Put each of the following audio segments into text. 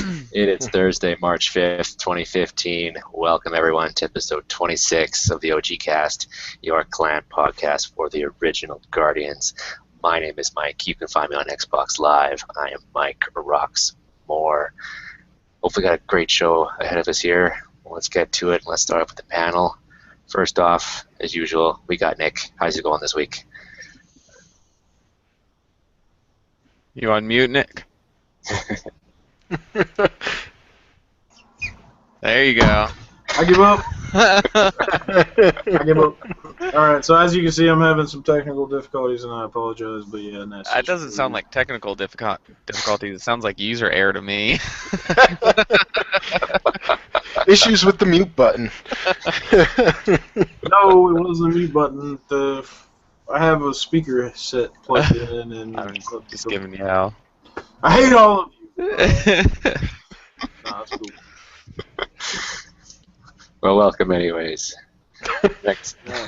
It is Thursday, March 5th, 2015. Welcome, everyone, to episode 26 of the OG Cast, your clan podcast for the original Guardians. My name is Mike. You can find me on Xbox Live. I am mikerocksmore. Hopefully got a great show ahead of us here. Let's get to it. Let's start off with the panel. First off, as usual, we got Nick. How's it going this week? You on mute, Nick? There you go. I give up. I give up. Alright, so as you can see, I'm having some technical difficulties, and I apologize, but yeah, Nasty. That doesn't sound like technical difficulties. It sounds like user error to me. Issues with the mute button. No, it wasn't the mute button. I have a speaker set plugged in, and I'm just giving you hell. I hate all of you. Nah, that's cool. Well, welcome anyways.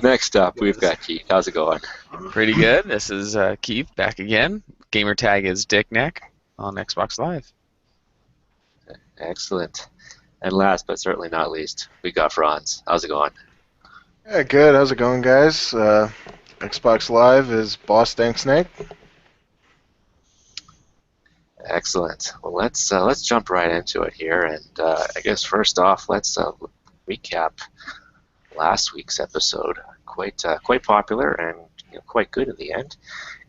Next up, we've got Keith. How's it going? Pretty good. This is Keith back again. Gamer tag is Diknak on Xbox Live. Excellent. And last but certainly not least, we got Franz. How's it going? Yeah, good. How's it going, guys? Xbox Live is boss DankSnake. Excellent. Well, let's jump right into it here, and I guess first off, let's recap last week's episode. Quite popular and quite good in the end.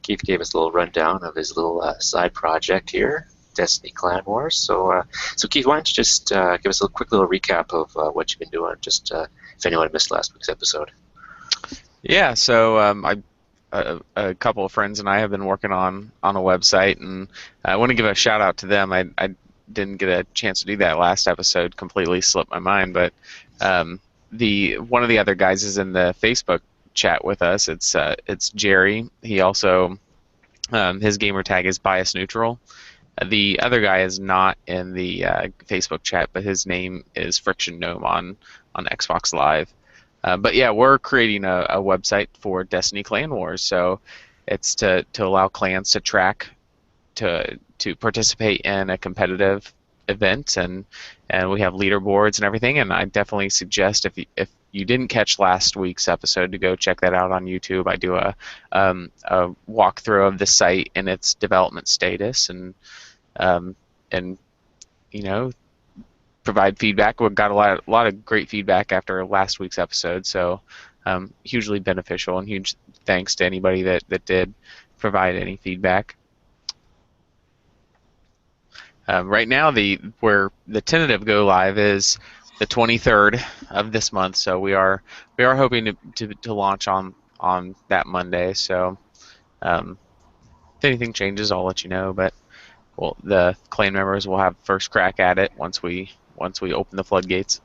Keith gave us a little rundown of his little side project here, Destiny Clan Wars. So Keith, why don't you just give us a quick little recap of what you've been doing, just if anyone missed last week's episode. Yeah, so a couple of friends and I have been working on a website, and I want to give a shout out to them. I didn't get a chance to do that last episode, completely slipped my mind, but one of the other guys is in the Facebook chat with us. It's Jerry. He also his gamer tag is bias neutral. The other guy is not in the Facebook chat, but his name is Friction Gnome on Xbox Live. But yeah, we're creating a website for Destiny Clan Wars, so it's to allow clans to track, to participate in a competitive event, and we have leaderboards and everything. And I definitely suggest if you didn't catch last week's episode, to go check that out on YouTube. I do a walkthrough of the site and its development status, and provide feedback. We got a lot of great feedback after last week's episode, so hugely beneficial, and huge thanks to anybody that did provide any feedback. Right now, the tentative go live is the 23rd of this month, so we are hoping to launch on that Monday. So if anything changes, I'll let you know. But the clan members will have first crack at it once we open the floodgates.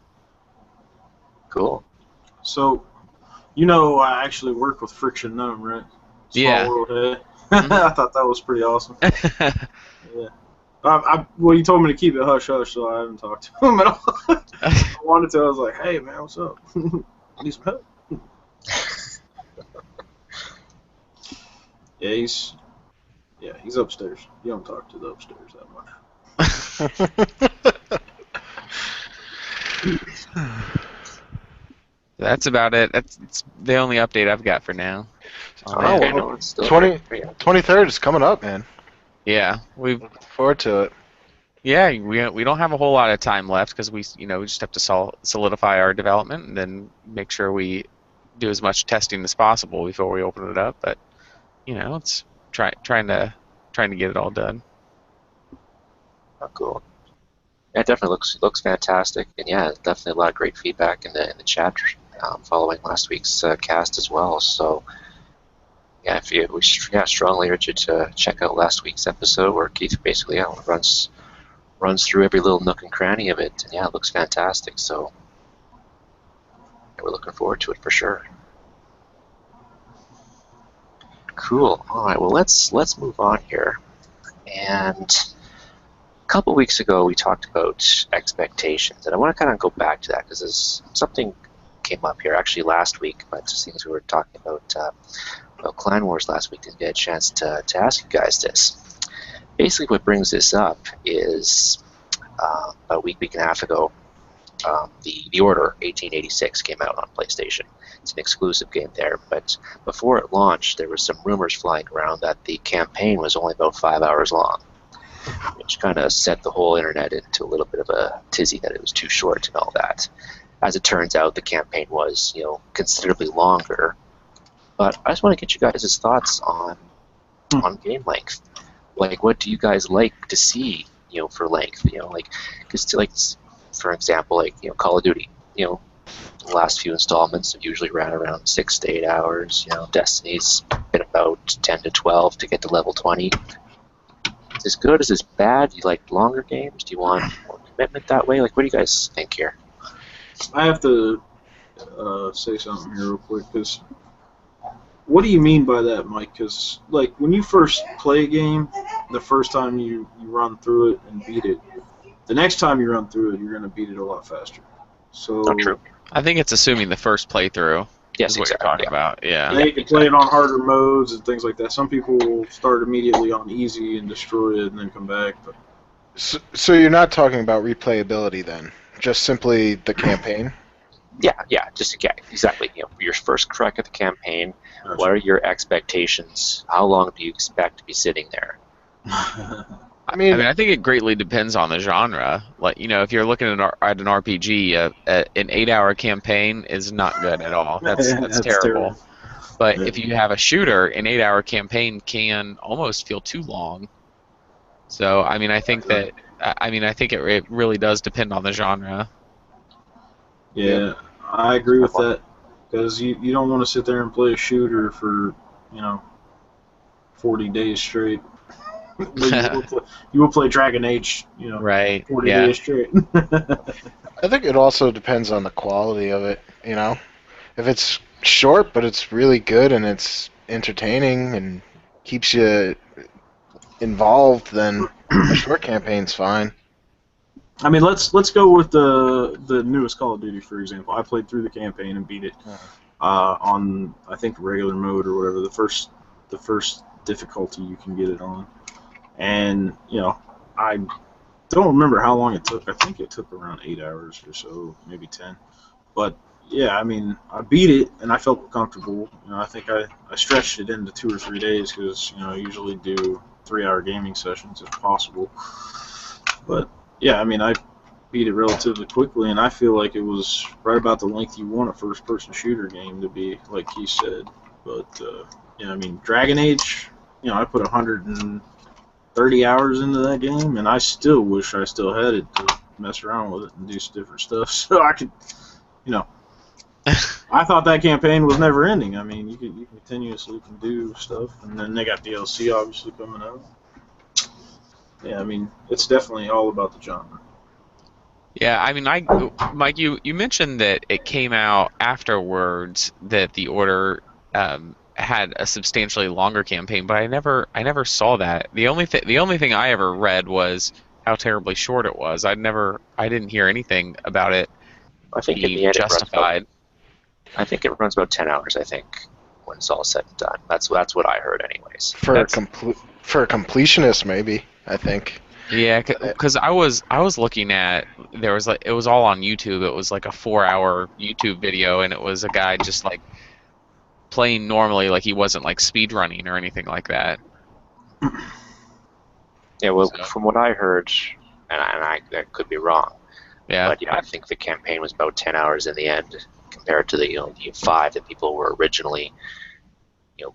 Cool. So, I actually work with Friction Gnome, right? Yeah. World, hey? I thought that was pretty awesome. Yeah. Well, you told me to keep it hush-hush, so I haven't talked to him at all. I wanted to. I was like, hey, man, what's up? Need some help? He's upstairs. You don't talk to the upstairs that much. That's about it. That's the only update I've got for now. Okay, no, it's still 23rd is coming up, man. Yeah, we Looking forward to it. Yeah, we don't have a whole lot of time left, because we just have to solidify our development and then make sure we do as much testing as possible before we open it up. But it's trying to get it all done. Oh, cool. Yeah, it definitely looks fantastic, and yeah, definitely a lot of great feedback in the chat following last week's cast as well. So yeah, we strongly urge you to check out last week's episode, where Keith basically runs through every little nook and cranny of it, and yeah, it looks fantastic. So yeah, we're looking forward to it for sure. Cool. All right. Well, let's move on here. And a couple weeks ago, we talked about expectations, and I want to kind of go back to that, because something came up here actually last week. But just things we were talking about Clan Wars last week, didn't get a chance to ask you guys this. Basically, what brings this up is about a week and a half ago, the Order 1886 came out on PlayStation. It's an exclusive game there, but before it launched, there was some rumors flying around that the campaign was only about 5 hours long, which kind of set the whole internet into a little bit of a tizzy that it was too short and all that. As it turns out, the campaign was, considerably longer. But I just want to get you guys' thoughts on game length. Like, what do you guys like to see, for length? Because for example, Call of Duty, the last few installments have usually ran around 6 to 8 hours. Destiny's been about 10 to 12 to get to level 20. Is this good? Is this bad? Do you like longer games? Do you want more commitment that way? Like, what do you guys think here? I have to say something here real quick, because what do you mean by that, Mike? Because, when you first play a game, the first time you run through it and beat it, the next time you run through it, you're going to beat it a lot faster. So, Not true. I think it's assuming the first playthrough Yes, is what exactly. you're talking about. Yeah. you can play it on harder modes and things like that. Some people will start immediately on easy and destroy it and then come back. But So you're not talking about replayability then? Just simply the campaign? Yeah, exactly. Your first crack at the campaign. What are your expectations? How long do you expect to be sitting there? I mean, I think it greatly depends on the genre. Like, if you're looking at an RPG, an 8-hour campaign is not good at all. That's terrible. But if you have a shooter, an 8-hour campaign can almost feel too long. So, I think that, I think it really does depend on the genre. Yeah, I agree with that. Because you don't want to sit there and play a shooter for, 40 days straight. You will play Dragon Age, Right. 40 Yeah. days straight. I think it also depends on the quality of it, If it's short, but it's really good and it's entertaining and keeps you involved, then a short campaign's fine. Let's go with the newest Call of Duty, for example. I played through the campaign and beat it on, I think, regular mode or whatever, the first difficulty you can get it on. And, I don't remember how long it took. I think it took around 8 hours or so, maybe 10. But, yeah, I beat it, and I felt comfortable. I think I stretched it into 2 or 3 days because, I usually do 3-hour gaming sessions if possible. But, yeah, I beat it relatively quickly, and I feel like it was right about the length you want a first-person shooter game to be, like he said. But, Dragon Age, I put 130 hours into that game, and I still wish I still had it to mess around with it and do some different stuff so I could, I thought that campaign was never ending. You continuously can do stuff, and then they got DLC obviously coming out. Yeah, it's definitely all about the genre. Yeah, Mike, you mentioned that it came out afterwards that the Order had a substantially longer campaign, but I never saw that. The only thing I ever read was how terribly short it was. I didn't hear anything about it. I think in being the end justified. I think it runs about 10 hours. I think when it's all said and done. That's what I heard, anyways. For a completionist, maybe. I think. Yeah, because I was looking at, it was all on YouTube. It was like a 4-hour YouTube video, and it was a guy just playing normally, like he wasn't speed running or anything like that. Yeah, well, from what I heard, and I could be wrong. Yeah. But I think the campaign was about 10 hours in the end, compared to the 5 that people were originally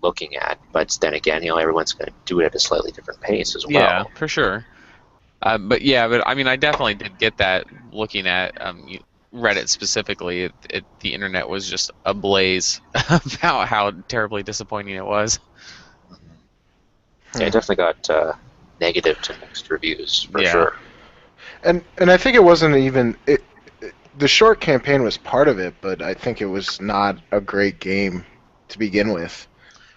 looking at. But then again, everyone's going to do it at a slightly different pace as well. Yeah, for sure. I definitely did get that looking at Reddit specifically. The internet was just ablaze about how terribly disappointing it was. Yeah, it definitely got negative to mixed reviews for sure. And I think it wasn't even the short campaign was part of it, but I think it was not a great game to begin with.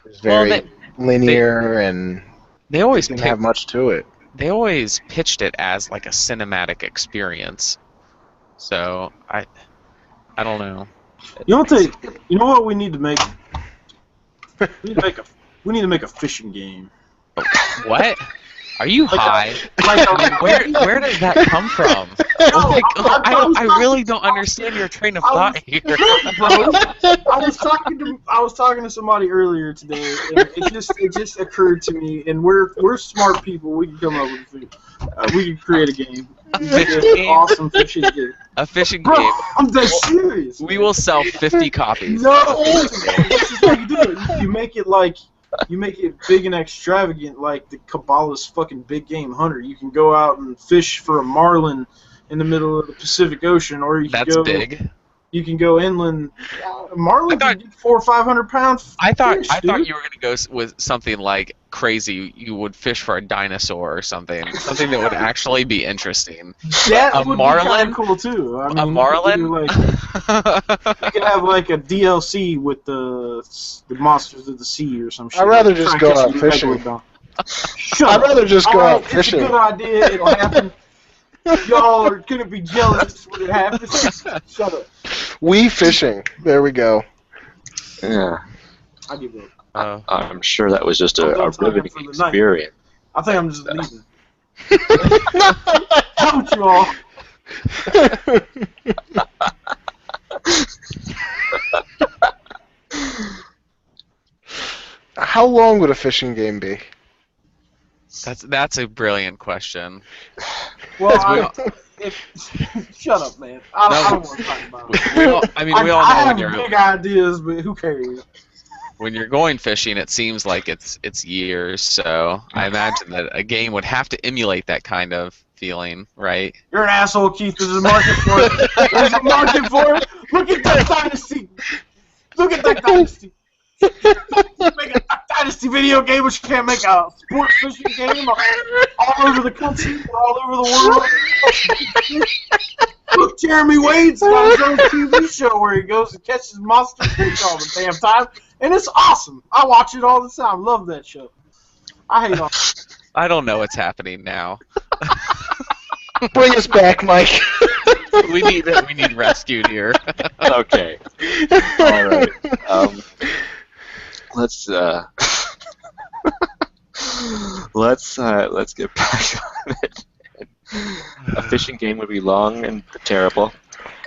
It was very linear, and they always didn't have much to it. They always pitched it as like a cinematic experience. So I don't know. You know what we need to make? We need to make a fishing game. What? Are you high? Where does that come from? Like, I really don't understand your train of thought here. Bro, I was talking to somebody earlier today, and it just occurred to me. And we're smart people. We can come up with a thing. We can create a game. Awesome fishing game. A fishing Bro, game. I'm dead serious. We will sell 50 copies. No, this is how you do it. You make it big and extravagant, like the Kabbalah's fucking big game hunter. You can go out and fish for a marlin in the middle of the Pacific Ocean, or you can go big. You can go inland. Marlin can get 400 or 500 pounds. I thought you were gonna go with something like crazy. You would fish for a dinosaur or something that would actually be interesting. That a would marlin, be kind of cool too. I mean, a marlin. You could have like a DLC with the monsters of the sea or some shit. I'd rather just go out fishing. I'd rather just go out fishing. It's a good idea. It'll happen. Y'all are gonna be jealous when it happens. Shut up. We fishing. There we go. Yeah. I give up. I'm sure that was just a riveting experience. I think I'm just leaving. How about you all? How long would a fishing game be? That's a brilliant question. Well, shut up, man. I don't want to talk about it. We all know I when have big ideas, but who cares? When you're going fishing, it seems like it's years. So I imagine that a game would have to emulate that kind of feeling, right? You're an asshole, Keith. There's a market for it. There's a market for it. Look at that dynasty. Look at that dynasty. Make a dynasty video game, but you can't make a sports fishing game all over the country, all over the world. Look, Jeremy Wade's got his own TV show where he goes and catches monster fish all the damn time, and it's awesome. I watch it all the time. Love that show. I hate all. I don't know what's happening now. Bring us back, Mike. we need rescued here. Okay. All right. Let's get back on it. A fishing game would be long and terrible,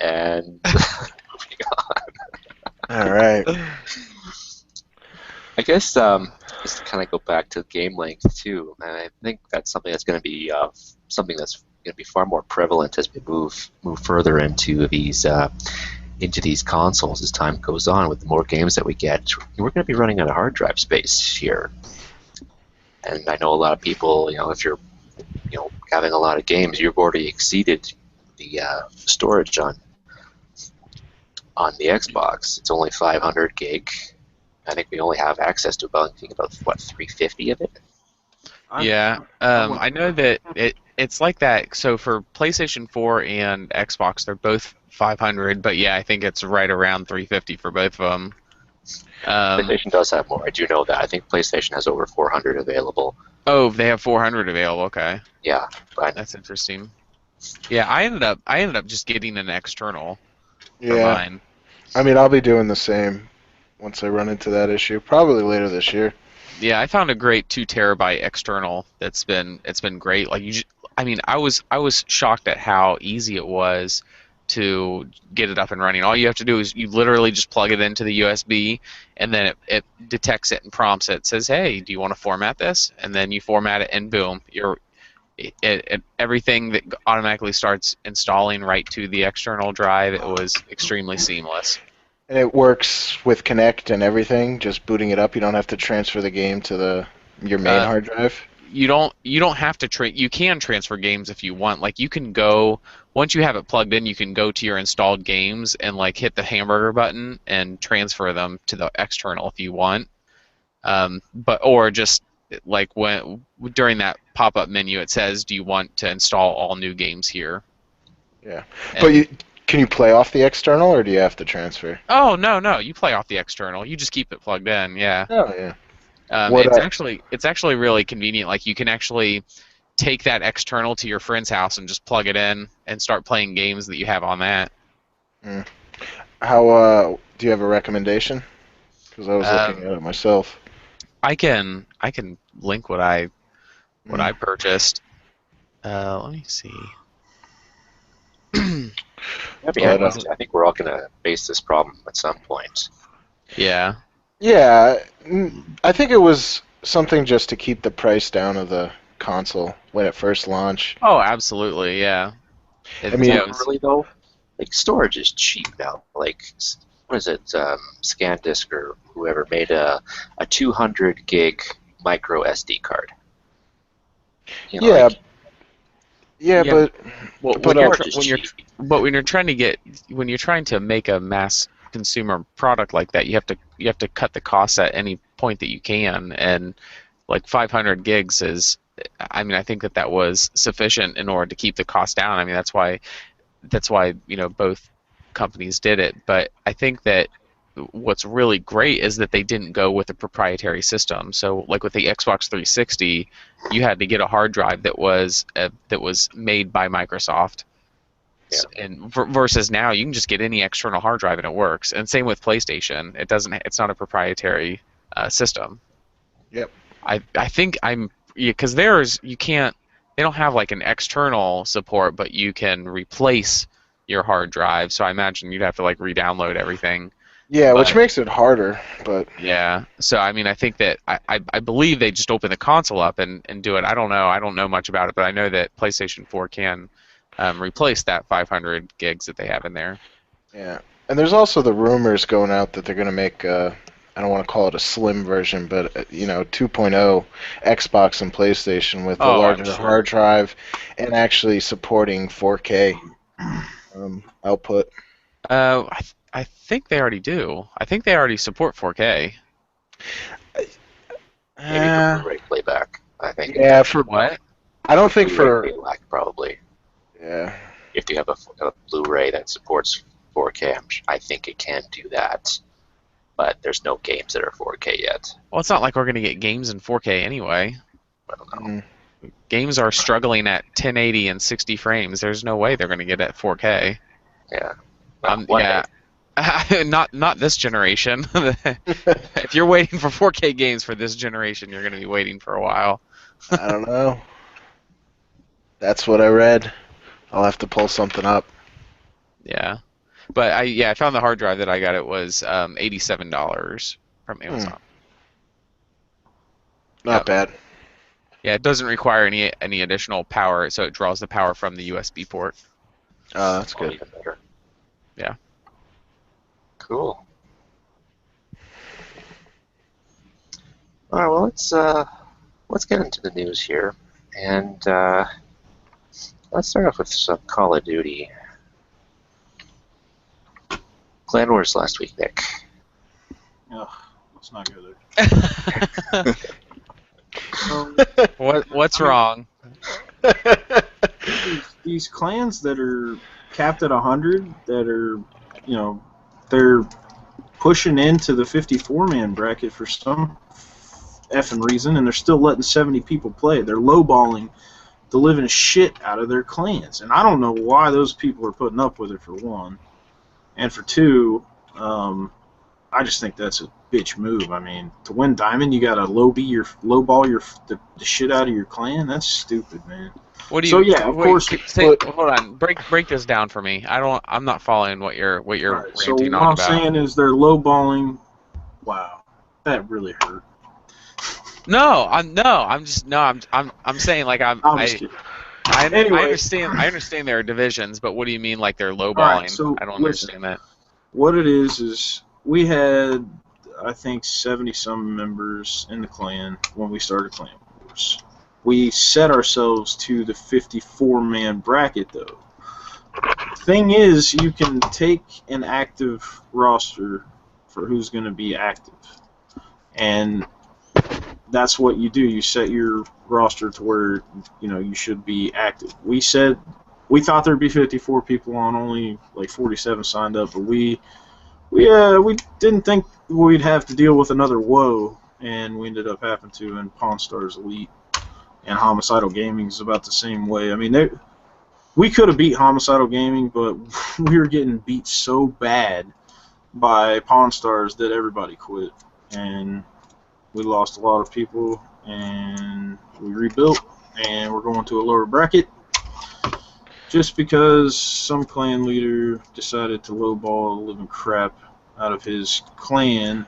and moving on. All right. I guess just to kind of go back to game length too, and I think that's something that's going to be far more prevalent as we move further into these consoles as time goes on. With the more games that we get, we're going to be running out of hard drive space here. And I know a lot of people, if you're, having a lot of games, you've already exceeded the storage on the Xbox. It's only 500 gig. I think we only have access to about 350 of it. Yeah, I know that it's like that. So for PlayStation 4 and Xbox, they're both 500, but yeah, I think it's right around 350 for both of them. PlayStation does have more. I do know that. I think PlayStation has over 400 available. Oh, they have 400 available. Okay. Yeah, but that's interesting. Yeah, I ended up just getting an external for Yeah. mine. I mean, I'll be doing the same once I run into that issue. Probably later this year. Yeah, I found a great 2 terabyte external. It's been great. Like I was shocked at how easy it was to get it up and running. All you have to do is you literally just plug it into the USB, and then it detects it and prompts it. It says, "Hey, do you want to format this?" And then you format it, and boom, everything that automatically starts installing right to the external drive. It was extremely seamless. And it works with Kinect and everything. Just booting it up, you don't have to transfer the game to your main hard drive. You don't have to you can transfer games if you want. Like you can go once you have it plugged in, you can go to your installed games and like hit the hamburger button and transfer them to the external if you want. Or just like during that pop-up menu, it says, "Do you want to install all new games here?" Yeah, but can you play off the external, or do you have to transfer? Oh no, you play off the external. You just keep it plugged in. Yeah. Oh yeah. It's actually really convenient. Like you can actually take that external to your friend's house and just plug it in and start playing games that you have on that. How do you have a recommendation? Because I was looking at it myself. I can link what I what I purchased. Let me see. I think we're all going to face this problem at some point. Yeah. Yeah, I think it was something just to keep the price down of the console when it first launched. Oh, absolutely, yeah. I mean, Really though, like storage is cheap now. Like, what is it? ScanDisk or whoever made a 200 gig micro SD card. You know, yeah, like, yeah, Yeah. but when you're trying to make a mass consumer product like that, you have to cut the costs at any point that you can, and like 500 gigs is, I mean, I think that was sufficient in order to keep the cost down. I mean, that's why both companies did it. But I think that what's really great is that they didn't go with a proprietary system. So like with the Xbox 360, you had to get a hard drive that was made by Microsoft. Yeah. And versus now, you can just get any external hard drive and it works. And same with PlayStation. It's not a proprietary system. Yep. I think because they don't have like an external support, but you can replace your hard drive. So I imagine you'd have to like re-download everything. Yeah, which makes it harder, but... Yeah, so I mean, I think that I believe they just open the console up and do it. I don't know much about it, but I know that PlayStation 4 can replace that 500 gigs that they have in there. Yeah, and there's also the rumors going out that they're going to make, I don't want to call it a slim version, but, 2.0 Xbox and PlayStation with a larger hard drive and actually supporting 4K output. I think they already do. I think they already support 4K. Maybe for Blu-ray playback, I think. Yeah, for what? I don't think for playback, probably. Yeah. If you have a Blu-ray that supports 4K, I think it can do that. But there's no games that are 4K yet. Well, it's not like we're going to get games in 4K anyway. I don't know. Games are struggling at 1080 and 60 frames. There's no way they're going to get at 4K. Yeah. Yeah. Not this generation. If you're waiting for 4K games for this generation, you're going to be waiting for a while. I don't know. That's what I read. I'll have to pull something up. Yeah. But I found the hard drive that I got. It was $87 from Amazon. Not bad. Yeah, it doesn't require any additional power, so it draws the power from the USB port. That's good. Even better. Yeah. Cool. All right, well, let's get into the news here, and let's start off with some Call of Duty. Clan Wars last week, Nick. Ugh, let's not go there. What's wrong? These clans that are capped at 100, that are, they're pushing into the 54-man bracket for some effing reason, and they're still letting 70 people play. They're lowballing the living shit out of their clans, and I don't know why those people are putting up with it, for one. And for two, I just think that's a bitch move. I mean, to win Diamond, you gotta lowball the shit out of your clan. That's stupid, man. What do you? So yeah, of course. Hold on, break this down for me. I'm not following what you're ranting on about. So what I'm saying is they're lowballing. Wow, that really hurt. I'm saying like Anyway. I understand there are divisions, but what do you mean like they're lowballing? Right, so I don't understand that. What it is we had, I think, 70-some members in the clan when we started Clan Wars. We set ourselves to the 54-man bracket, though. Thing is, you can take an active roster for who's going to be active, and that's what you do. You set your roster to where you should be active. We thought there'd be 54 people on, only like 47 signed up, but we didn't think we'd have to deal with another woe, and we ended up having to. And Pawn Stars Elite and Homicidal Gaming is about the same way. I mean, we could have beat Homicidal Gaming, but we were getting beat so bad by Pawn Stars that everybody quit, and we lost a lot of people, and we rebuilt, and we're going to a lower bracket. Just because some clan leader decided to lowball the living crap out of his clan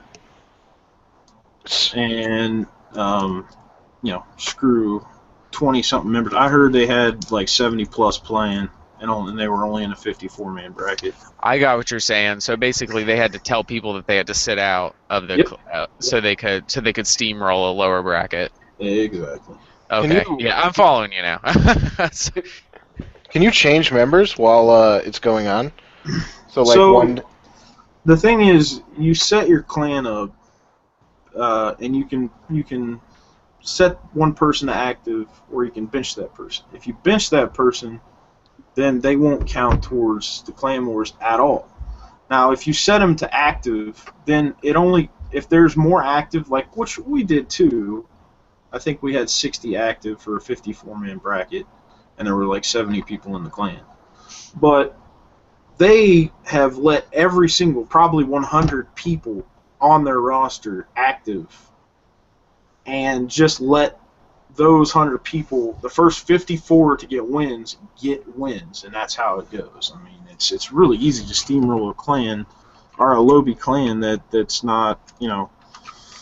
and, screw 20-something members. I heard they had like 70-plus playing, and they were only in a 54-man bracket. I got what you're saying. So basically, they had to tell people that they had to sit out of the so they could steamroll a lower bracket. Exactly. Okay. Yeah, I'm following you now. Can you change members while it's going on? So the thing is, you set your clan up, and you can set one person to active, or you can bench that person. If you bench that person, then they won't count towards the clan wars at all. Now, if you set them to active, then if there's more active, like which we did too. I think we had 60 active for a 54-man bracket, and there were like 70 people in the clan. But they have let every single, probably 100 people on their roster active, and just let those 100 people, the first 54 to get wins, and that's how it goes. I mean, it's really easy to steamroll a clan, or a lobby clan that's not,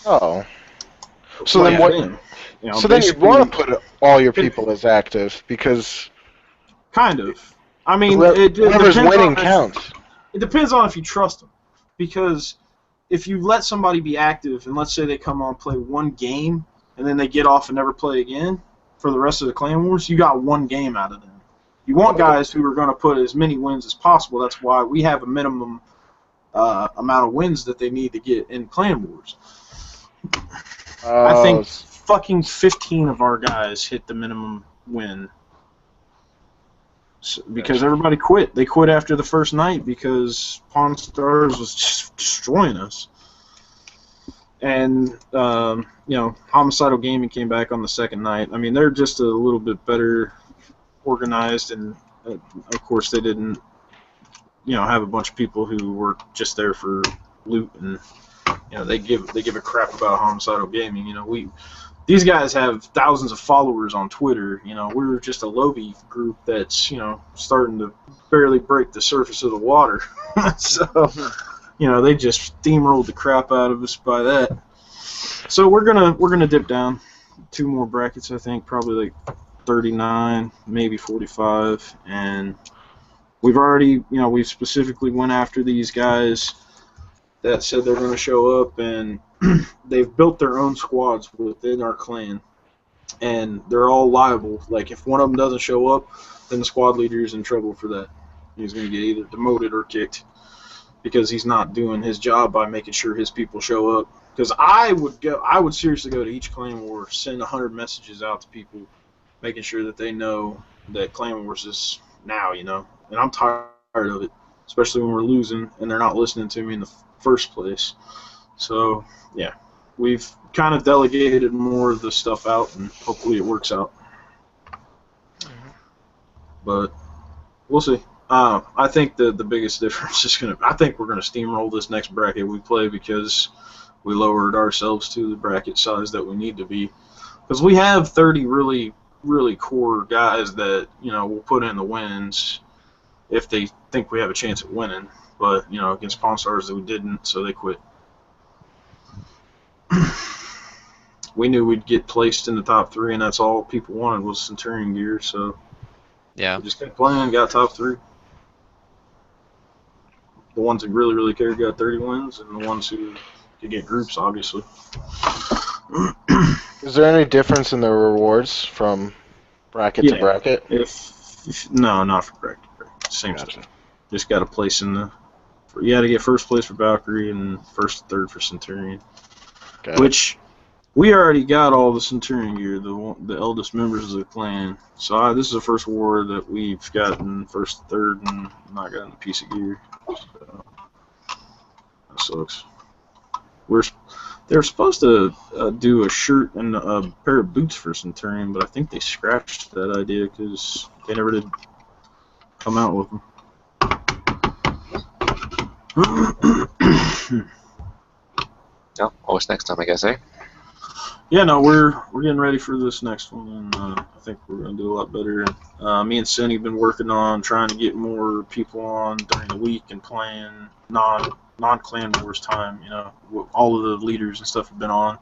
Oh. So then what? So then you'd want to put all your people as active, because... Kind of. I mean, whoever's winning counts. It depends on if you trust them. Because if you let somebody be active, and let's say they come on play one game, and then they get off and never play again for the rest of the clan wars, you got one game out of them. You want guys who are going to put as many wins as possible. That's why we have a minimum amount of wins that they need to get in clan wars. I think fucking 15 of our guys hit the minimum win. Because everybody quit. They quit after the first night because Pawn Stars was just destroying us. And, Homicidal Gaming came back on the second night. I mean, they're just a little bit better organized, and, of course, they didn't, have a bunch of people who were just there for loot, and, they give a crap about Homicidal Gaming. These guys have thousands of followers on Twitter. We're just a lobby group that's, starting to barely break the surface of the water. So, they just steamrolled the crap out of us by that. So we're gonna dip down 2 more brackets, I think, probably like 39, maybe 45, and we've already, we specifically went after these guys that said they're going to show up, and they've built their own squads within our clan, and they're all liable. Like, if one of them doesn't show up, then the squad leader is in trouble for that. He's going to get either demoted or kicked because he's not doing his job by making sure his people show up. Because I would seriously go to each clan war, send 100 messages out to people, making sure that they know that clan wars is now, and I'm tired of it, especially when we're losing and they're not listening to me in the first place. So, yeah, we've kind of delegated more of the stuff out, and hopefully it works out. But we'll see. I think the biggest difference is I think we're gonna steamroll this next bracket we play, because we lowered ourselves to the bracket size that we need to be. Because we have 30 really, really core guys that, will put in the wins if they think we have a chance at winning. But, against Pawn Stars we didn't, so they quit. We knew we'd get placed in the top 3, and that's all people wanted was Centurion gear, so yeah, we just kept playing, got top 3. The ones who really, really cared got 30 wins, and the ones who could get groups, obviously. Is there any difference in the rewards from bracket to bracket? No, not for bracket to bracket. Same stuff. Just got a place in the... You had to get first place for Valkyrie and first and third for Centurion. Which, we already got all the Centurion gear, the eldest members of the clan. So this is the first war that we've gotten first, third, and not gotten a piece of gear. So, that sucks. They're supposed to do a shirt and a pair of boots for Centurion, but I think they scratched that idea because they never did come out with them. No, always next time, I guess, eh? Yeah, no, we're getting ready for this next one, and I think we're gonna do a lot better. Me and Cindy have been working on trying to get more people on during the week and playing non clan wars time. You know, all of the leaders and stuff have been on,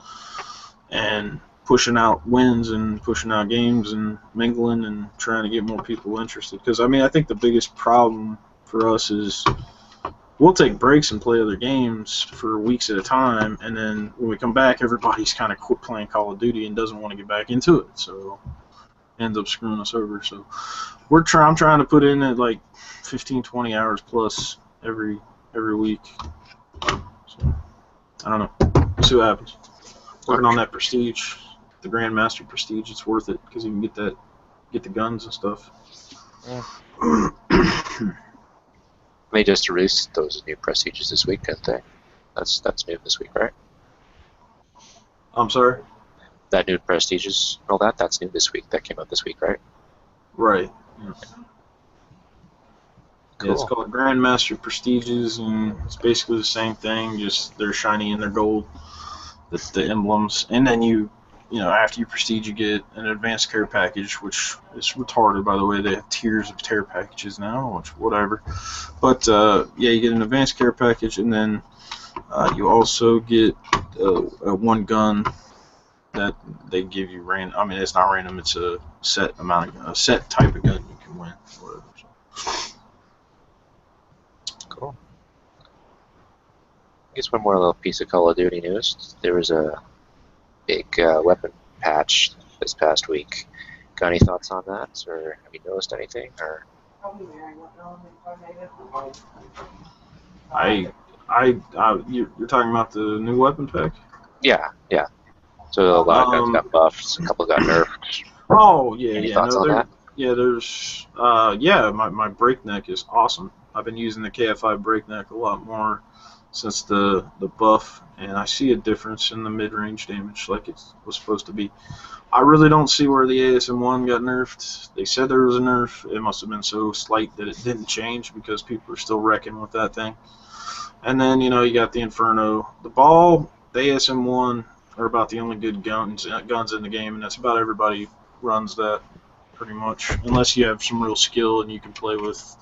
and pushing out wins and pushing out games and mingling and trying to get more people interested. Because I mean, I think the biggest problem for us is we'll take breaks and play other games for weeks at a time, and then when we come back, everybody's kind of quit playing Call of Duty and doesn't want to get back into it, so ends up screwing us over. So I'm trying to put in at like 15, 20 hours plus every week. So I don't know. We'll see what happens. Working on that prestige, the Grandmaster prestige. It's worth it because you can get the guns and stuff. Yeah. They just released those new prestiges this week, didn't they? That's new this week, right? I'm sorry? That new prestiges, all that's new this week. That came out this week, right? Right. Yeah. Cool. Yeah, it's called Grandmaster Prestiges, and it's basically the same thing, just they're shiny and they're gold, the emblems. And then you know, after you prestige, you get an advanced care package, which is retarded, by the way. They have tiers of care packages now, which whatever. But yeah, you get an advanced care package, and then you also get one gun that they give you random. I mean, it's not random; it's a set type of gun you can win, whatever. So. Cool. I guess one more little piece of Call of Duty news. There was a big weapon patch this past week. Got any thoughts on that, or have you noticed anything? Or You're talking about the new weapon pack? yeah. So a lot of guns got buffed, a couple got nerfed. Oh yeah, Any thoughts on that? Yeah, there's my breakneck is awesome. I've been using the KFI breakneck a lot more since the buff, and I see a difference in the mid-range damage like it was supposed to be. I really don't see where the ASM1 got nerfed. They said there was a nerf. It must have been so slight that it didn't change because people are still wrecking with that thing. And then, you know, you got the Inferno. The ball, the ASM1 are about the only good guns in the game, and that's about everybody runs that pretty much, unless you have some real skill and you can play with,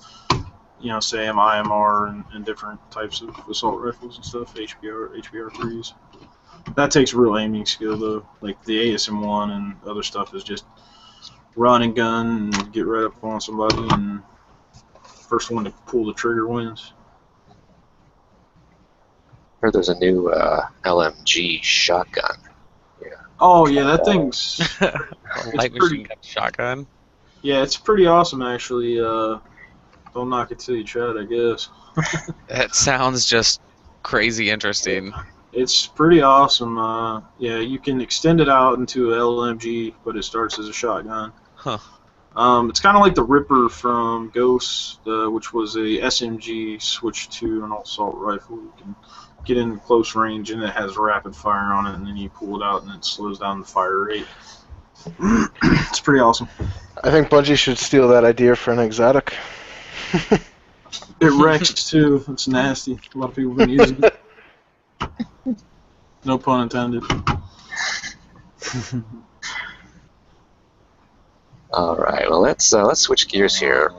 you know, say IMR and different types of assault rifles and stuff, HBR3s. That takes real aiming skill, though. Like the ASM1 and other stuff is just run and gun and get right up on somebody, and first one to pull the trigger wins. Heard there's a new LMG shotgun. Yeah. Oh yeah, that thing's Light machine gun shotgun. Yeah, it's pretty awesome actually. Don't knock it till you try it, I guess. That sounds just crazy interesting. It's pretty awesome. Yeah, you can extend it out into a LMG, but it starts as a shotgun. Huh. It's kind of like the Ripper from Ghost, which was a SMG switched to an assault rifle. You can get in close range, and it has rapid fire on it, and then you pull it out, and it slows down the fire rate. It's pretty awesome. I think Bungie should steal that idea for an exotic. It wrecks too. It's nasty. A lot of people have been using it. No pun intended. All right. Well, let's switch gears here,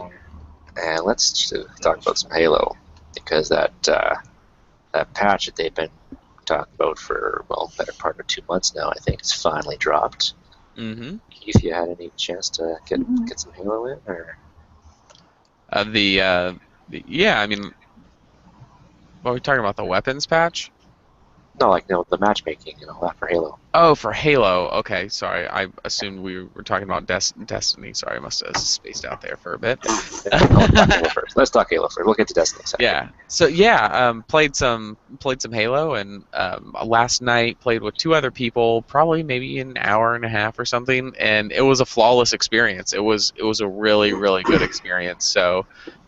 and let's talk about some Halo, because that patch that they've been talking about for better part of 2 months now, I think, it's finally dropped. Mm-hmm. Keith, you had any chance to get some Halo in, or? Yeah, I mean, what are we talking about? The weapons patch? No, the matchmaking, that for Halo. Oh, for Halo. Okay, sorry. I assumed we were talking about Destiny. Sorry, I must have spaced out there for a bit. Let's talk Halo first. We'll get to Destiny in a second. Yeah. So yeah, played some Halo, and last night played with 2 other people, probably maybe an hour and a half or something, and it was a flawless experience. It was a really, really good experience. So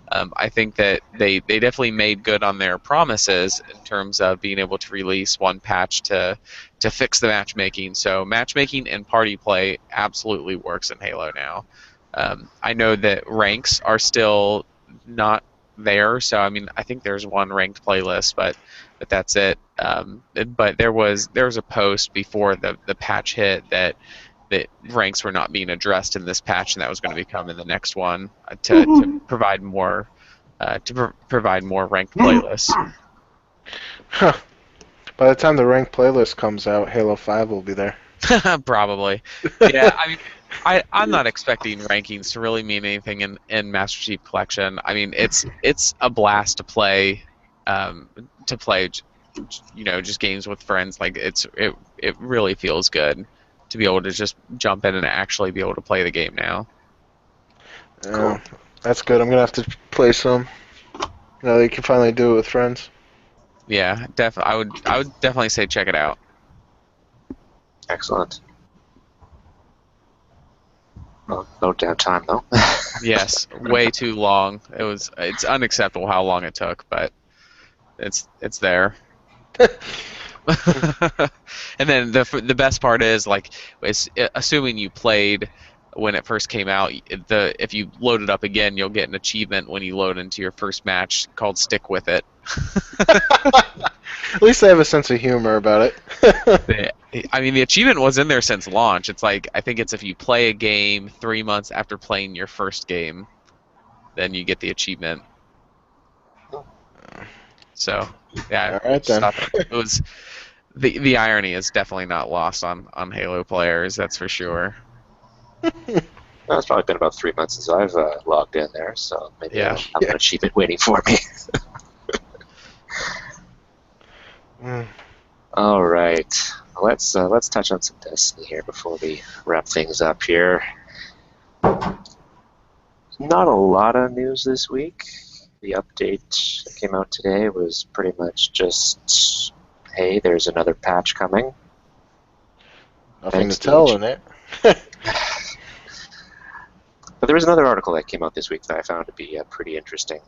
I think that they definitely made good on their promises in terms of being able to release one patch to fix the matchmaking. So matchmaking and party play absolutely works in Halo now. I know that ranks are still not there, so I mean I think there's one ranked playlist, but but that's it. But there was a post before the patch hit that ranks were not being addressed in this patch, and that was going to become in the next one to provide more provide more ranked playlists. Huh. By the time the ranked playlist comes out, Halo 5 will be there. Probably. Yeah, I mean, I'm not expecting rankings to really mean anything in Master Chief Collection. I mean, it's a blast to play, just games with friends. Like it really feels good to be able to just jump in and actually be able to play the game now. Cool. That's good. I'm gonna have to play some. Now that you can finally do it with friends. Yeah, I would definitely say check it out. Excellent. Well, no downtime though. Yes, way too long. It's unacceptable how long it took, but it's there. And then the best part is assuming you played when it first came out. If you load it up again, you'll get an achievement when you load into your first match called "Stick with It." At least they have a sense of humor about it. I mean, the achievement was in there since launch. It's I think it's if you play a game 3 months after playing your first game, then you get the achievement. So, yeah. All right, then. It was the irony is definitely not lost on Halo players. That's for sure. Well, it's probably been about 3 months since I've logged in there, so maybe I'll have an achievement waiting for me. All right, let's touch on some Destiny here before we wrap things up here. Not a lot of news this week. The update that came out today was pretty much just, hey, there's another patch coming. Nothing to tell in it. But there was another article that came out this week that I found to be pretty interesting.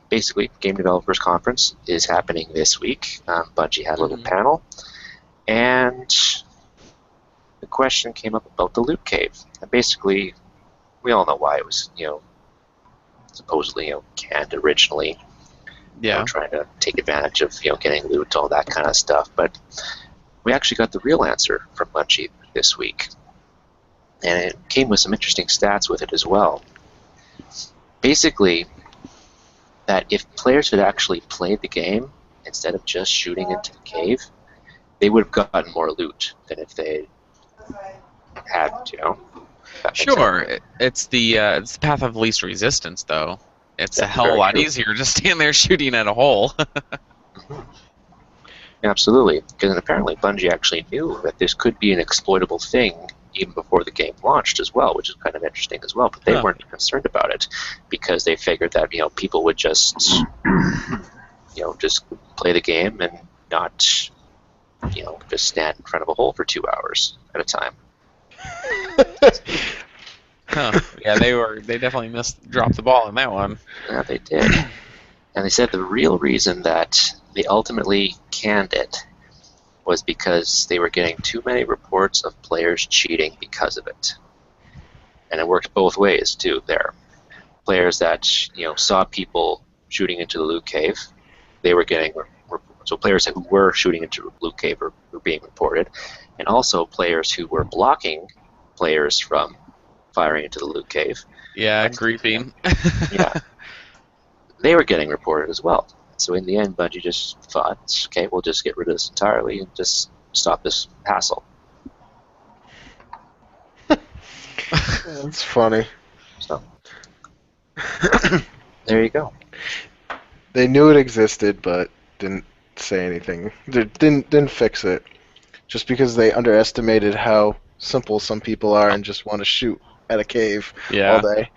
Basically, Game Developers Conference is happening this week. Bungie had a little panel, and the question came up about the loot cave. And basically, we all know why it was, supposedly, canned originally. Yeah. Trying to take advantage of, getting loot, all that kind of stuff. But we actually got the real answer from Bungie this week. And it came with some interesting stats with it as well. Basically, that if players had actually played the game, instead of just shooting into the cave, they would have gotten more loot than if they hadn't, Sure. It's the path of least resistance, though. It's a hell of a lot easier to stand there shooting at a hole. Absolutely. Because apparently Bungie actually knew that this could be an exploitable thing even before the game launched as well, which is kind of interesting as well. But they weren't concerned about it because they figured that people would just just play the game and not just stand in front of a hole for 2 hours at a time. Yeah, they definitely dropped the ball on that one. Yeah, they did. And they said the real reason that they ultimately canned it was because they were getting too many reports of players cheating because of it. And it worked both ways, too, there. Players that, saw people shooting into the loot cave, they were getting... So players who were shooting into the loot cave were being reported. And also players who were blocking players from firing into the loot cave. Yeah, griefing. Yeah. They were getting reported as well. So in the end, Bungie just thought, okay, we'll just get rid of this entirely and just stop this hassle. That's funny. So there you go. They knew it existed, but didn't say anything. They didn't fix it, just because they underestimated how simple some people are and just want to shoot at a cave all day.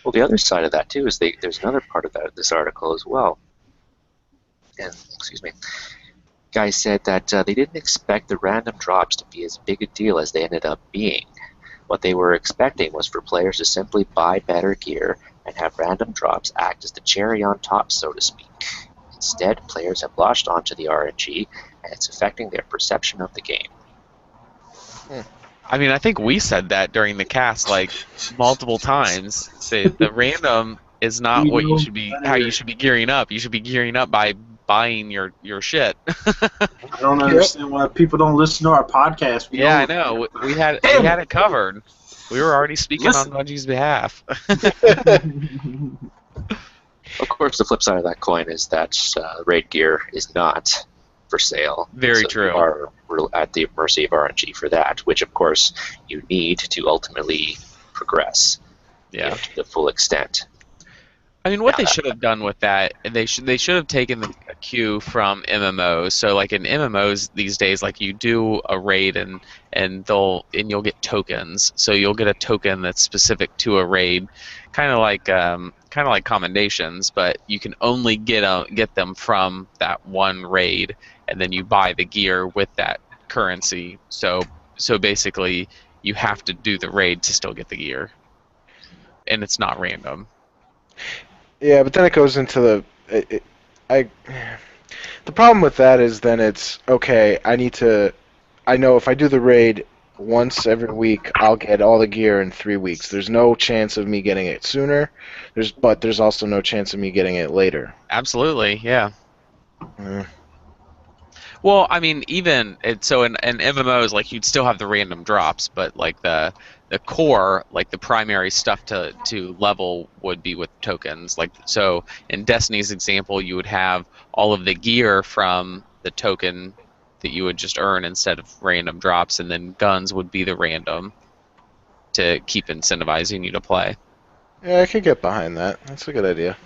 Well, the other side of that too is there's another part of this article as well. And guy said that they didn't expect the random drops to be as big a deal as they ended up being. What they were expecting was for players to simply buy better gear and have random drops act as the cherry on top, so to speak. Instead, players have latched onto the RNG, and it's affecting their perception of the game. I mean, I think we said that during the cast multiple times. The random is not what you should be. How you Better. should be gearing up. You should be gearing up by buying your shit. I don't understand why people don't listen to our podcast. Yeah, I know. We had it covered. We were already speaking on Bungie's behalf. Of course, the flip side of that coin is that raid gear is not for sale. Very so true. You are at the mercy of RNG for that, which of course you need to ultimately progress to the full extent. I mean, what they should have done with that, they should have taken the cue from MMOs. So, like in MMOs these days, like you do a raid and you'll get tokens. So you'll get a token that's specific to a raid, kind of like commendations, but you can only get them from that one raid, and then you buy the gear with that currency. So basically, you have to do the raid to still get the gear, and it's not random. Yeah, but then it goes into the problem with that is then it's okay. I know if I do the raid once every week, I'll get all the gear in 3 weeks. There's no chance of me getting it sooner. But there's also no chance of me getting it later. Absolutely, yeah. Well, I mean, even so in MMOs, like you'd still have the random drops, but like the core, like the primary stuff to level would be with tokens. Like so, in Destiny's example, you would have all of the gear from the token that you would just earn instead of random drops, and then guns would be the random to keep incentivizing you to play. Yeah, I could get behind that. That's a good idea.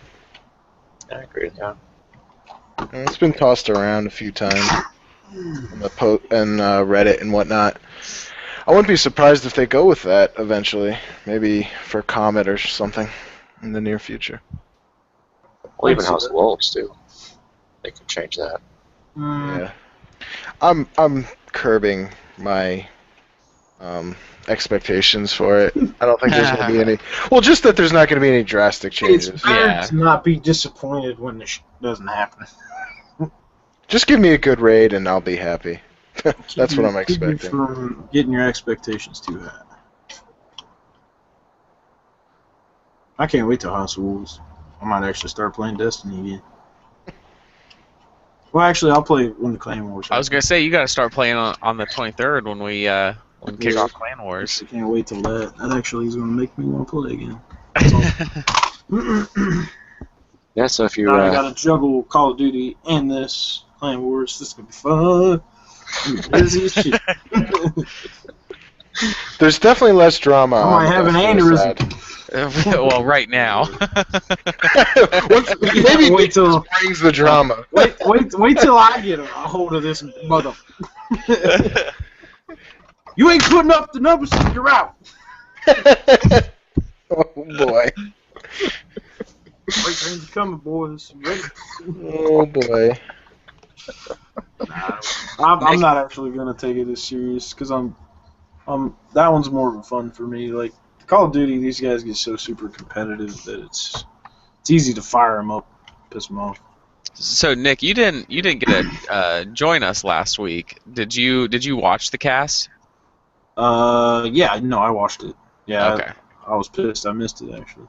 I agree with that. It's been tossed around a few times on the Reddit and whatnot. I wouldn't be surprised if they go with that eventually. Maybe for Comet or something in the near future. Well, even House of Wolves too. They could change that. Yeah, I'm curbing my expectations for it. I don't think there's going to be any. Well, just that there's not going to be any drastic changes. It's better to not be disappointed when this doesn't happen. Just give me a good raid and I'll be happy. That's what I'm expecting. Keep you from getting your expectations too high. I can't wait till House of Wolves. I might actually start playing Destiny again. Well, actually, I'll play when the Clan Wars. I was gonna say you got to start playing on the 23rd when we kick off Clan Wars. I can't wait till that. That actually is gonna make me want to play again. Yeah, so if you now I gotta juggle Call of Duty and this Clan Wars. This is gonna be fun. I'm busy as shit. There's definitely less drama. I might have an aneurysm. Well, right now. Maybe wait till brings the drama. Wait till I get a hold of this mother. You ain't putting up the numbers, you're out. Oh boy. Wait, train's coming, boys. Ready? Oh boy. I'm not actually gonna take it as serious because that one's more of a fun for me. Like Call of Duty, these guys get so super competitive that it's easy to fire them up, piss them off. So Nick, you didn't get to join us last week. Did you watch the cast? Yeah, no, I watched it. Yeah, okay. I was pissed. I missed it actually.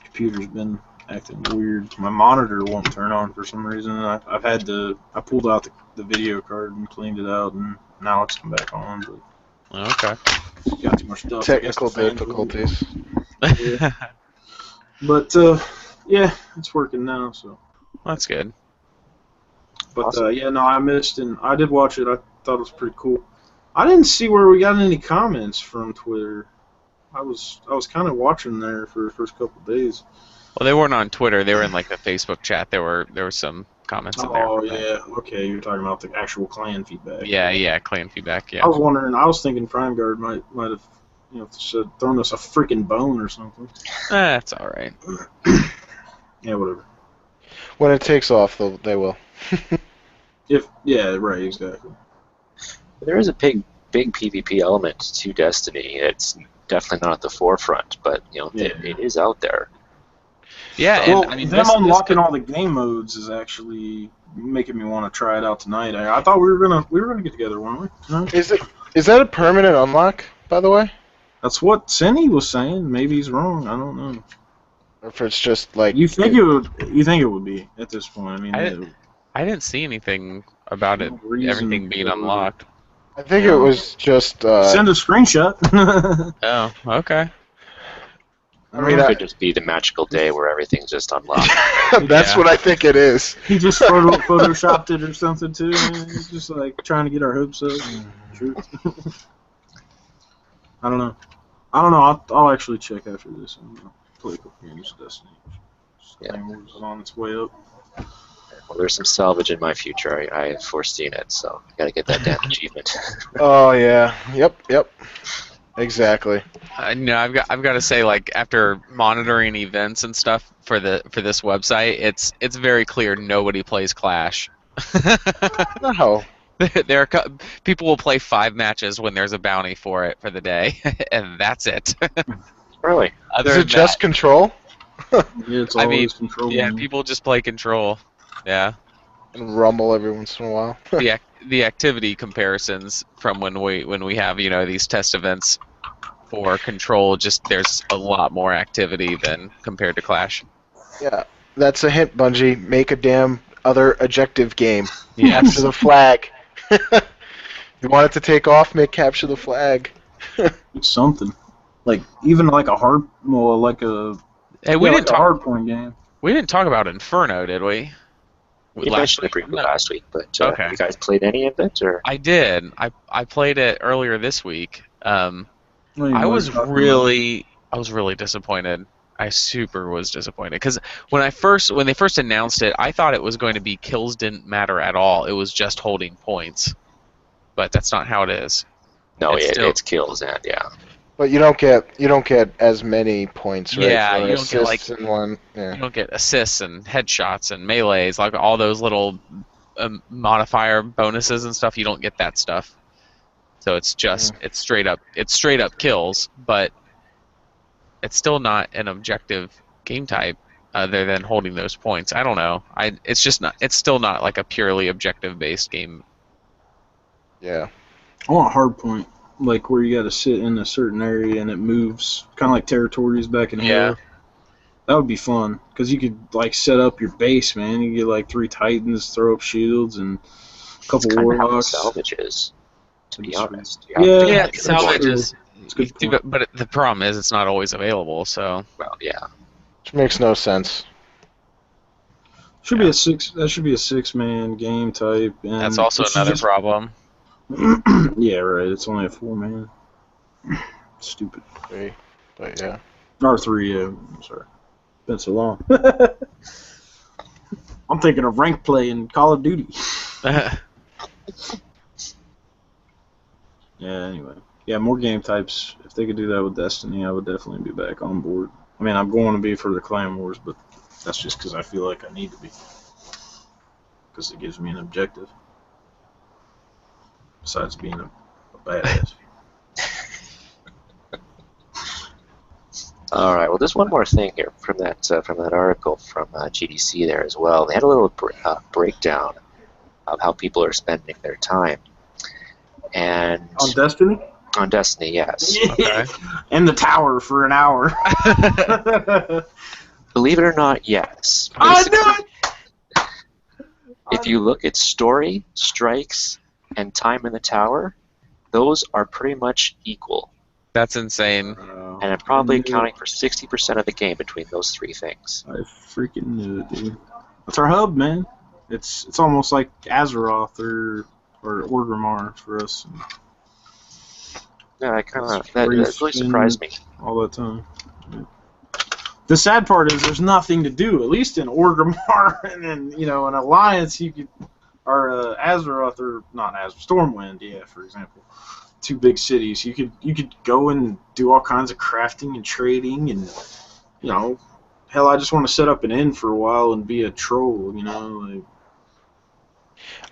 Computer's been acting weird. My monitor won't turn on for some reason. I pulled out the video card and cleaned it out, and now it's come back on. But okay. Got too much stuff. Technical difficulties. Yeah. But yeah, it's working now. So that's good. But awesome. yeah, no, I missed, and I did watch it. I thought it was pretty cool. I didn't see where we got any comments from Twitter. I was kind of watching there for the first couple of days. Well, they weren't on Twitter. They were in like the Facebook chat. There were some comments in there. Oh yeah, okay. You're talking about the actual clan feedback. Yeah, clan feedback. Yeah. I was wondering. I was thinking Prime Guard might have, thrown us a freaking bone or something. That's all right. Yeah, whatever. When it takes off, they will. Yeah, right, exactly. There is a big PvP element to Destiny. It's definitely not at the forefront, but it is out there. Yeah, well, and I mean, them unlocking all the game modes is actually making me want to try it out tonight. I thought we were gonna get together, weren't we? No? Is that a permanent unlock, by the way? That's what Cindy was saying. Maybe he's wrong. I don't know. Or if it's just like You think it would? You think it would be at this point? I mean, I didn't see anything about it. no reason Everything being for- unlocked. I think it was just. Send a screenshot. Oh, okay. I mean, It could just be the magical day where everything's just unlocked. that's Yeah. what I think it is. He just photoshopped it or something too. Man. He's just like trying to get our hopes up. True. I don't know. I'll actually check after this and play a couple games of Destiny. Yeah. Claymores is on its way up. Well, there's some salvage in my future. I have foreseen it, so I gotta get that damn achievement. Oh yeah. Yep. Exactly. No, I've got to say, like, after monitoring events and stuff for this website, it's very clear nobody plays Clash. No. People will play 5 matches when there's a bounty for it for the day, and that's it. Really? Other Is than it just that, Control? Yeah, it's I always mean, control. yeah, people just play Control. Yeah. And Rumble every once in a while. The activity comparisons from when we have these test events for Control, just there's a lot more activity than compared to Clash. Yeah. That's a hint, Bungie. Make a damn other objective game. Yes. Capture the flag. You want it to take off? Make capture the flag. Something like even like a hard, well, like a Hey, we like didn't a talk. hard point game. We didn't talk about Inferno, did we? You mentioned it briefly No. last week, but Okay. you guys played any of it, or? I did. I played it earlier this week. What do you I want was to talk about? really disappointed. I super was disappointed because when they first announced it, I thought it was going to be kills didn't matter at all. It was just holding points, but that's not how it is. No, It's it's kills, and yeah. But you don't get as many points, right? Yeah, for you don't get, like- assists in one. You Yeah. don't get assists and headshots and melees, like all those little modifier bonuses and stuff. You don't get that stuff. So it's just it's straight up kills, but it's still not an objective game type other than holding those points. I don't know. It's still not like a purely objective based game. Yeah. I want a hard point, like where you got to sit in a certain area and it moves, kind of like territories back in Yeah. Halo. That would be fun because you could like set up your base, man. You get like 3 Titans, throw up shields, and a couple It's kind of how the warlocks. salvage is, to be honest. Yeah, Salvage true. is. It's a good point. But the problem is it's not always available. So Well, yeah. Which makes no sense. Should be a 6. That should be a 6-man game type. And that's also it's another just- problem. Yeah, right. It's only a 4-man. Stupid. But yeah. Or 3. Yeah. I'm sorry. Been so long. I'm thinking of rank play in Call of Duty. Yeah. Anyway. Yeah, more game types. If they could do that with Destiny, I would definitely be back on board. I mean, I'm going to be for the Clan Wars, but that's just because I feel like I need to be. Because it gives me an objective. Besides being a badass. All right. Well, there's one more thing here from that article from GDC there as well. They had a little breakdown of how people are spending their time, and On Destiny? on Destiny, yes. Okay. In the tower for an hour. Believe it or not, yes. I knew it! If you look at story, strikes, and time in the tower, those are pretty much equal, That's insane. and I'm probably accounting for 60% of the game between those 3 things. I freaking knew it, dude. It's our hub, man. It's almost like Azeroth or Orgrimmar for us Yeah, that Free really spin. surprised me. all the time. Yeah. The sad part is there's nothing to do. At least in Orgrimmar, and then in Alliance you could, or Azeroth or not Azeroth, Stormwind, yeah, for example. 2 big cities. You could go and do all kinds of crafting and trading, and hell, I just want to set up an inn for a while and be a troll. Like,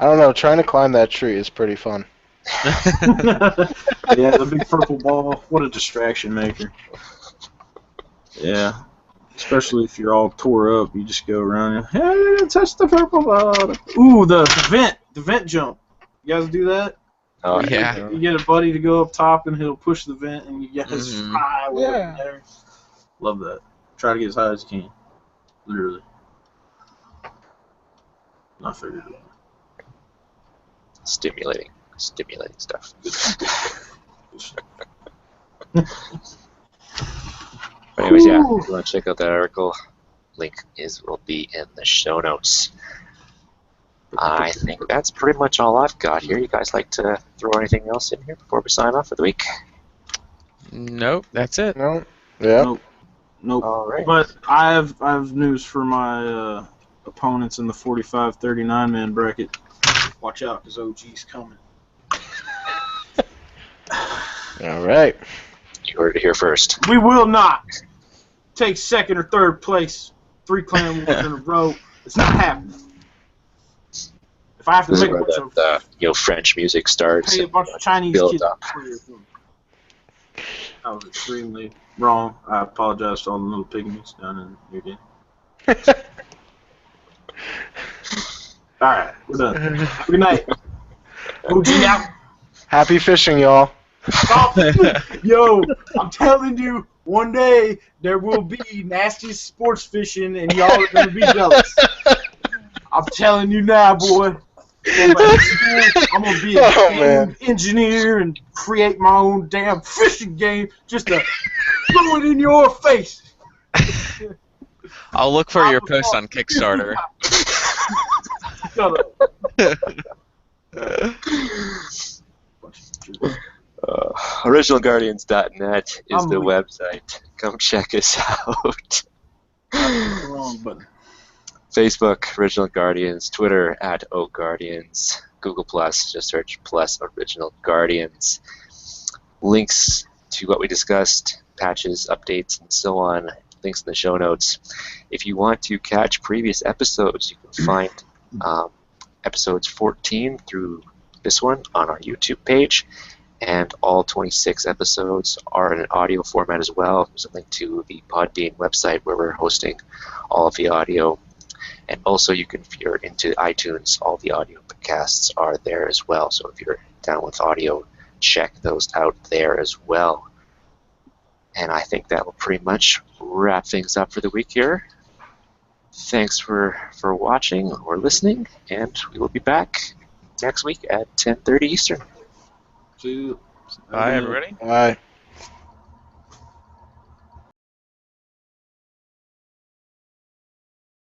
I don't know. Trying to climb that tree is pretty fun. yeah, the big purple ball. What a distraction maker. Yeah. Especially if you're all tore up, you just go around and, hey, touch the purple ball. Ooh, the vent jump. You guys do that? Oh, Yeah. You get a buddy to go up top and he'll push the vent and you guys Mhm. fly with Yeah. it there. Love that. Try to get as high as you can. Literally. I figured it out. Stimulating stuff. But anyways, yeah, if you want to check out that article, link will be in the show notes. I think that's pretty much all I've got here. You guys like to throw anything else in here before we sign off for the week? Nope, that's it. No. Yeah. Nope. All right. But I have news for my opponents in the 45-39 man bracket. Watch out, because OG's coming. All right. You heard it here first. We will not take second or third place 3 clan wars in a row. It's not happening. If I have to This is make where a bunch that French music starts. pay a and bunch of Chinese builds kids up. to play with them. That was extremely wrong. I apologize to all the little pygmies down in your game. Alright, we're done. Good night. OG out. Happy fishing, y'all. Yo, I'm telling you, one day there will be nasty sports fishing and y'all are going to be jealous. I'm telling you now, boy. I'm going to be a damn engineer and create my own damn fishing game just to throw it in your face. I'll look for your post on Kickstarter. Shut up. OriginalGuardians.net is I'm the weak. website. Come check us out. Wrong button. Facebook, Original Guardians. Twitter, @OGuardians. Google+, just search plus Original Guardians. Links to what we discussed, patches, updates, and so on. Links in the show notes. If you want to catch previous episodes, you can find episodes 14 through this one on our YouTube page. And all 26 episodes are in an audio format as well. There's a link to the Podbean website where we're hosting all of the audio. And also, you can, if you're into iTunes, all the audio podcasts are there as well. So if you're down with audio, check those out there as well. And I think that will pretty much wrap things up for the week here. Thanks for watching or listening, and we will be back next week at 10:30 Eastern. See you. Bye, everybody. Bye.